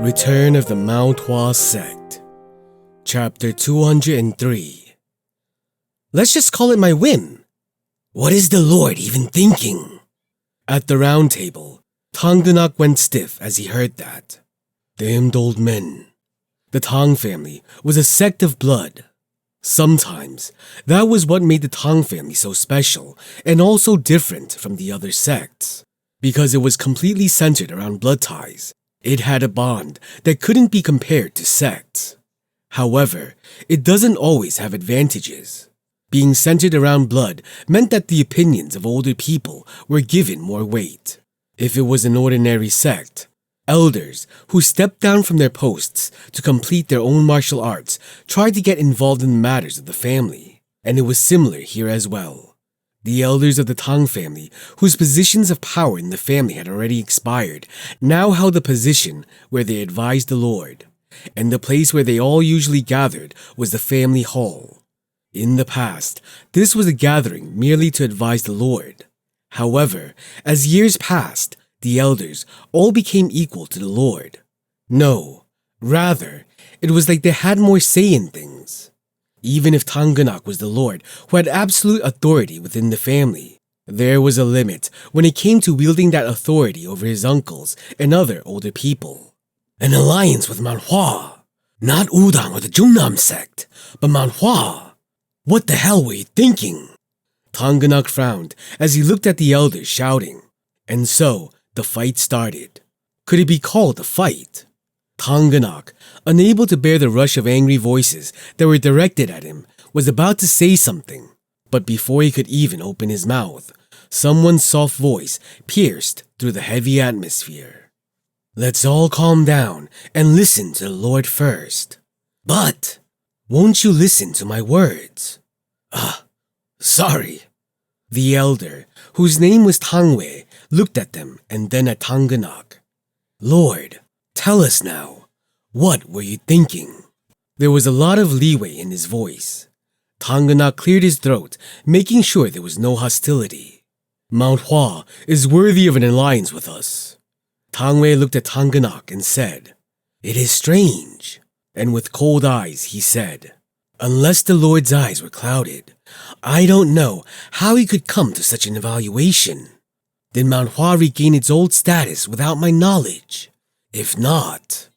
Return of the Mount Hua Sect, Chapter 203. Let's just call it my whim. What is the Lord even thinking? At the round table, Tongganak went stiff as he heard that. Damned old men. The Tong family was a sect of blood. Sometimes, that was what made the Tong family so special and also different from the other sects. Because it was completely centered around blood ties, it had a bond that couldn't be compared to sects. However, it doesn't always have advantages. Being centered around blood meant that the opinions of older people were given more weight. If it was an ordinary sect, elders who stepped down from their posts to complete their own martial arts tried to get involved in the matters of the family, and it was similar here as well. The elders of the Tong family, whose positions of power in the family had already expired, now held a position where they advised the Lord, and the place where they all usually gathered was the family hall. In the past, this was a gathering merely to advise the Lord. However, as years passed, the elders all became equal to the Lord. No, rather, it was like they had more say in things. Even if Tongganak was the Lord who had absolute authority within the family, there was a limit when it came to wielding that authority over his uncles and other older people. An alliance with Mount Hua, not Udang or the Jungnam sect, but Mount Hua. What the hell were you thinking? Tongganak frowned as he looked at the elders shouting, and so the fight started. Could it be called a fight? Tongganak, unable to bear the rush of angry voices that were directed at him, was about to say something, but before he could even open his mouth, someone's soft voice pierced through the heavy atmosphere. Let's all calm down and listen to the Lord first. But, won't you listen to my words? Sorry. The elder, whose name was Tangwei, looked at them and then at Tongganak. Lord, tell us now, what were you thinking? There was a lot of leeway in his voice. Tongganak cleared his throat, making sure there was no hostility. Mount Hua is worthy of an alliance with us. Tangwei looked at Tongganak and said, It is strange. And with cold eyes he said, Unless the Lord's eyes were clouded, I don't know how he could come to such an evaluation. Did Mount Hua regain its old status without my knowledge? If not,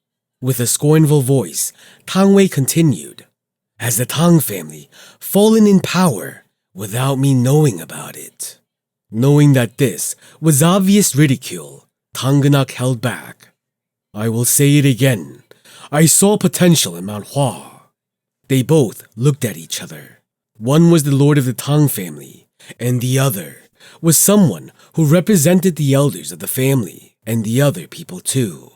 with a scornful voice, Tangwei continued, Has the Tong family fallen in power without me knowing about it? Knowing that this was obvious ridicule, Tongganak held back. I will say it again. I saw potential in Mount Hua. They both looked at each other. One was the lord of the Tong family, and the other was someone who represented the elders of the family and the other people too.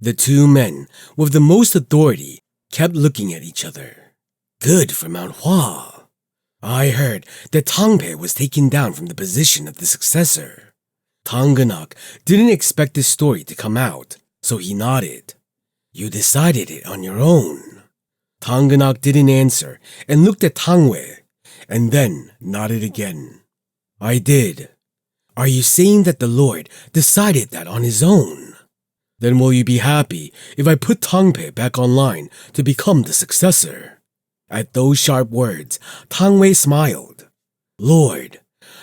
The two men with the most authority kept looking at each other. Good for Mount Hua. I heard that Tongpei was taken down from the position of the successor. Tongganak didn't expect this story to come out, so he nodded. You decided it on your own. Tongganak didn't answer and looked at Tangwei, and then nodded again. I did. Are you saying that the Lord decided that on his own? Then will you be happy if I put Tongpei back online to become the successor? At those sharp words, Tangwei smiled. Lord,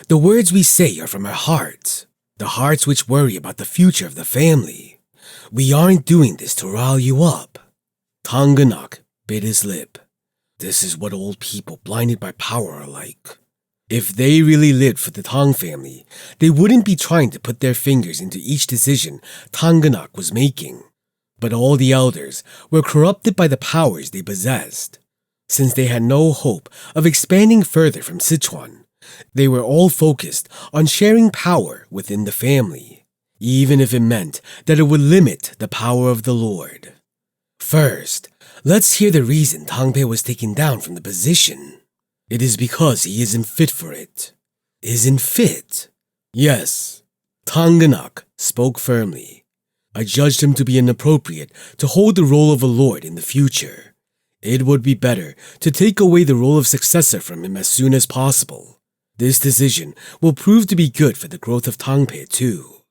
the words we say are from our hearts, the hearts which worry about the future of the family. We aren't doing this to rile you up. Tongganak bit his lip. This is what old people blinded by power are like. If they really lived for the Tong family, they wouldn't be trying to put their fingers into each decision Tongganak was making. But all the elders were corrupted by the powers they possessed. Since they had no hope of expanding further from Sichuan, they were all focused on sharing power within the family, even if it meant that it would limit the power of the Lord. First, let's hear the reason Tongpei was taken down from the position. It is because he isn't fit for it. Isn't fit? Yes. Tongganak spoke firmly. I judged him to be inappropriate to hold the role of a lord in the future. It would be better to take away the role of successor from him as soon as possible. This decision will prove to be good for the growth of Tongpei too.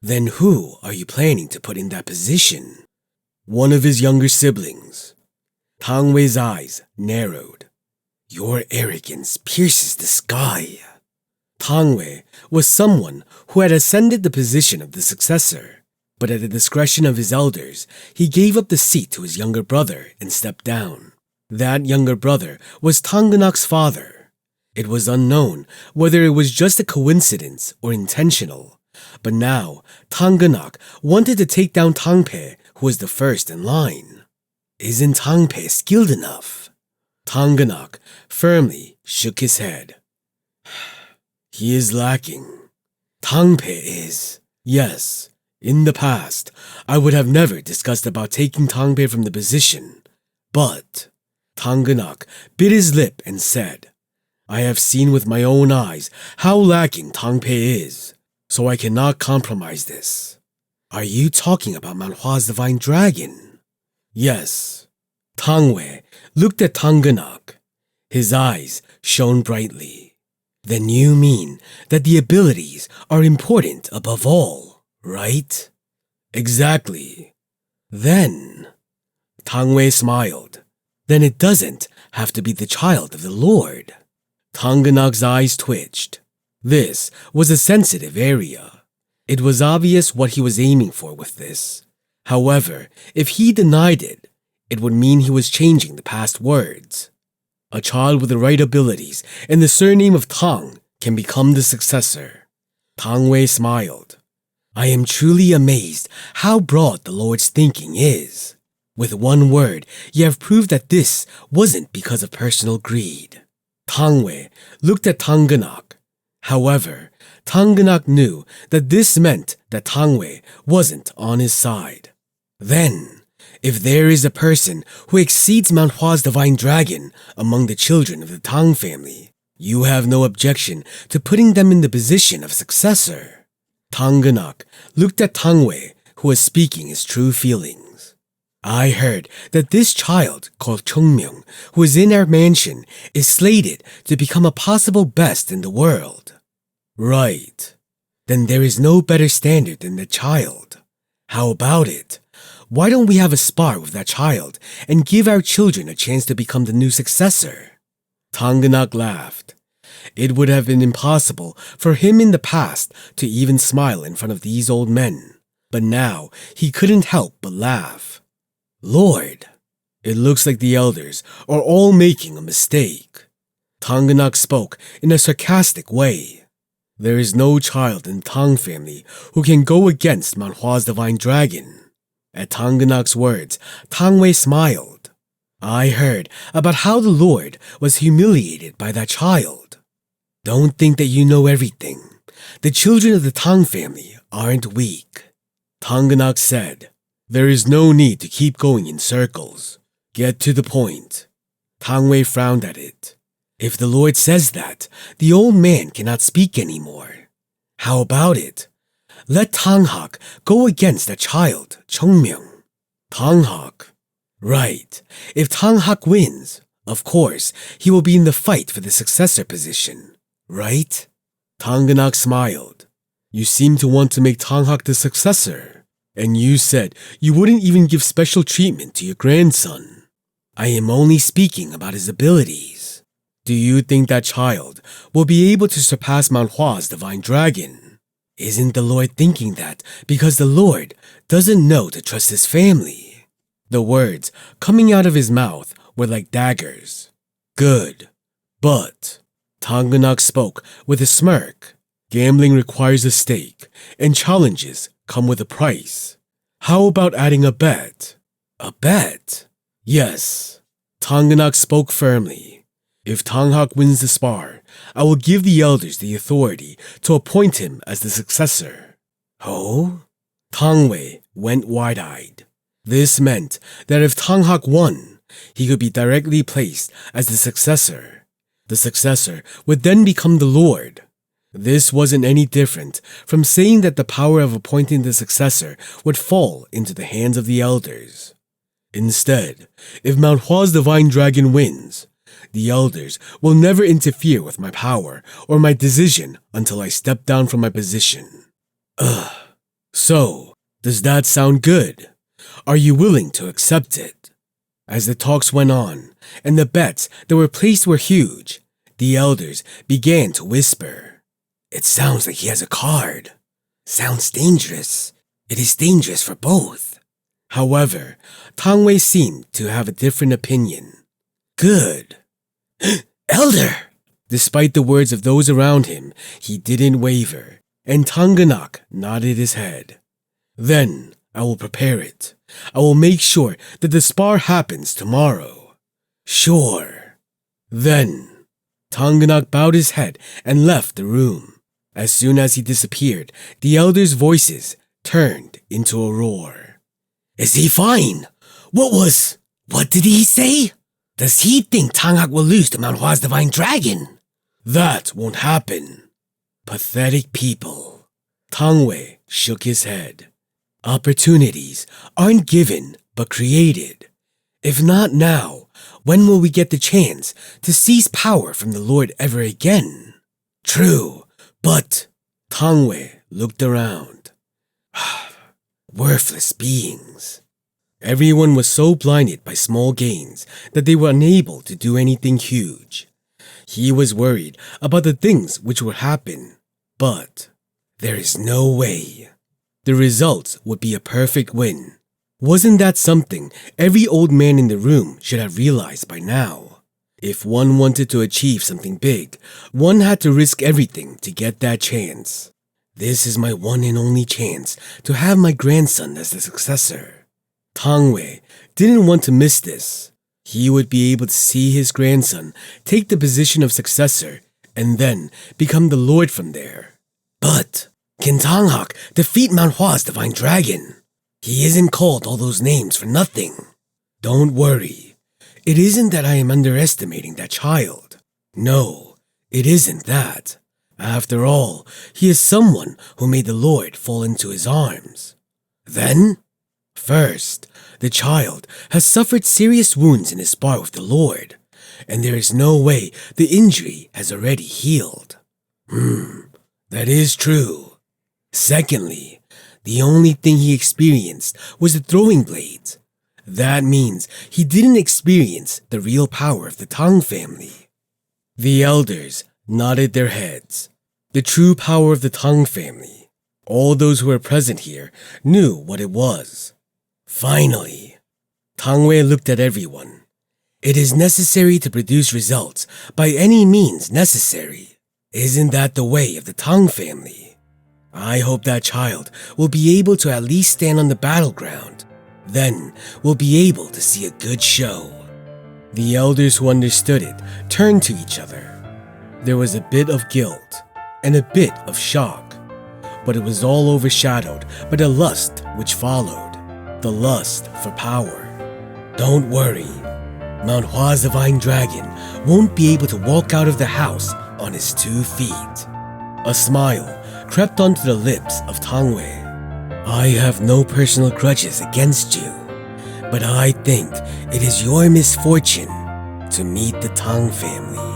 Then who are you planning to put in that position? one of his younger siblings. Tang Wei's eyes narrowed. Your arrogance pierces the sky. Tang Wei was someone who had ascended the position of the successor, but at the discretion of his elders, he gave up the seat to his younger brother and stepped down. That younger brother was Tanganak's father. It was unknown whether it was just a coincidence or intentional, but now Tanganak wanted to take down Tang Pei, who was the first in line. Isn't Tang Pei skilled enough? Tanganak firmly shook his head. He is lacking. Tang Pei is. Yes, in the past, I would have never discussed about taking Tang Pei from the position, but Tanganak bit his lip and said, I have seen with my own eyes how lacking Tang Pei is, so I cannot compromise this. Are you talking about Mount Hua's divine dragon? Yes. Tang Wei looked at Tanganak. His eyes shone brightly. Then you mean that the abilities are important above all, right? Exactly. Then, Tang Wei smiled. Then it doesn't have to be the child of the Lord. Tanganak's eyes twitched. This was a sensitive area. It was obvious what he was aiming for with this. However, if he denied it, it would mean he was changing the past words. A child with the right abilities and the surname of Tang can become the successor. Tang Wei smiled. I am truly amazed how broad the Lord's thinking is. With one word, you have proved that this wasn't because of personal greed. Tang Wei looked at Tanganak. However, Tanganak knew that this meant that Tang Wei wasn't on his side. Then, if there is a person who exceeds Mount Hua's divine dragon among the children of the Tang family, you have no objection to putting them in the position of successor. Tanganak looked at Tang Wei, who was speaking his true feelings. I heard that this child, called Chongmyung, who is in our mansion, is slated to become a possible best in the world. Right. Then there is no better standard than the child. How about it? Why don't we have a spar with that child and give our children a chance to become the new successor? Tanganak laughed. It would have been impossible for him in the past to even smile in front of these old men, but now he couldn't help but laugh. Lord, it looks like the elders are all making a mistake. Tanganak spoke in a sarcastic way. There is no child in the Tang family who can go against Mount Hua's divine dragon. At Tanganak's words, Tang Wei smiled. I heard about how the Lord was humiliated by that child. Don't think that you know everything. The children of the Tang family aren't weak. Tanganak said, There is no need to keep going in circles. Get to the point. Tang Wei frowned at it. If the Lord says that, the old man cannot speak anymore. How about it? Let Tang Hak go against that child, Chongmyung. Tang Hak. Right. If Tang Hak wins, of course, he will be in the fight for the successor position. Right? Tanganak smiled. You seem to want to make Tang Hak the successor. And you said you wouldn't even give special treatment to your grandson. I am only speaking about his abilities. Do you think that child will be able to surpass Mount Hua's divine dragon? Isn't the Lord thinking that because the Lord doesn't know to trust his family? The words coming out of his mouth were like daggers. Good. But Tanganak spoke with a smirk. Gambling requires a stake, and challenges come with a price. How about adding a bet? A bet? Yes. Tanganak spoke firmly. If Tang Hak wins the spar, I will give the elders the authority to appoint him as the successor. Oh? Tang Wei went wide-eyed. This meant that if Tang Hak won, he could be directly placed as the successor. The successor would then become the Lord. This wasn't any different from saying that the power of appointing the successor would fall into the hands of the elders. Instead, if Mount Hua's divine dragon wins, the elders will never interfere with my power or my decision until I step down from my position. So, does that sound good? Are you willing to accept it? As the talks went on, and the bets that were placed were huge, the elders began to whisper. It sounds like he has a card. Sounds dangerous. It is dangerous for both. However, Tang Wei seemed to have a different opinion. Good. Elder! Despite the words of those around him, he didn't waver, and Tanganak nodded his head. Then I will prepare it. I will make sure that the spar happens tomorrow. Sure. Then Tanganak bowed his head and left the room. As soon as he disappeared, the elders' voices turned into a roar. Is he fine? What did he say? Does he think Tanghak will lose to Mount Hua's Divine Dragon? That won't happen. Pathetic people. Tang Wei shook his head. Opportunities aren't given but created. If not now, when will we get the chance to seize power from the Lord ever again? True, but Tang Wei looked around. Worthless beings. Everyone was so blinded by small gains that they were unable to do anything huge. He was worried about the things which would happen, but there is no way. The results would be a perfect win. Wasn't that something every old man in the room should have realized by now? If one wanted to achieve something big, one had to risk everything to get that chance. This is my one and only chance to have my grandson as the successor. Tang Wei didn't want to miss this. He would be able to see his grandson take the position of successor and then become the lord from there. But can Tanghak defeat Mount Hua's Divine Dragon? He isn't called all those names for nothing. Don't worry. It isn't that I am underestimating that child. No, it isn't that. After all, he is someone who made the Lord fall into his arms. Then, first, the child has suffered serious wounds in his spar with the Lord, and there is no way the injury has already healed. That is true. Secondly, the only thing he experienced was the throwing blades. That means he didn't experience the real power of the Tang family. The elders nodded their heads. The true power of the Tang family. All those who were present here knew what it was. Finally, Tang Wei looked at everyone. It is necessary to produce results by any means necessary. Isn't that the way of the Tang family? I hope that child will be able to at least stand on the battleground. Then we'll be able to see a good show. The elders who understood it turned to each other. There was a bit of guilt and a bit of shock, but it was all overshadowed by the lust which followed, the lust for power. Don't worry, Mount Hua's Divine Dragon won't be able to walk out of the house on his 2 feet. A smile crept onto the lips of Tang Wei. I have no personal grudges against you, but I think it is your misfortune to meet the Tang family.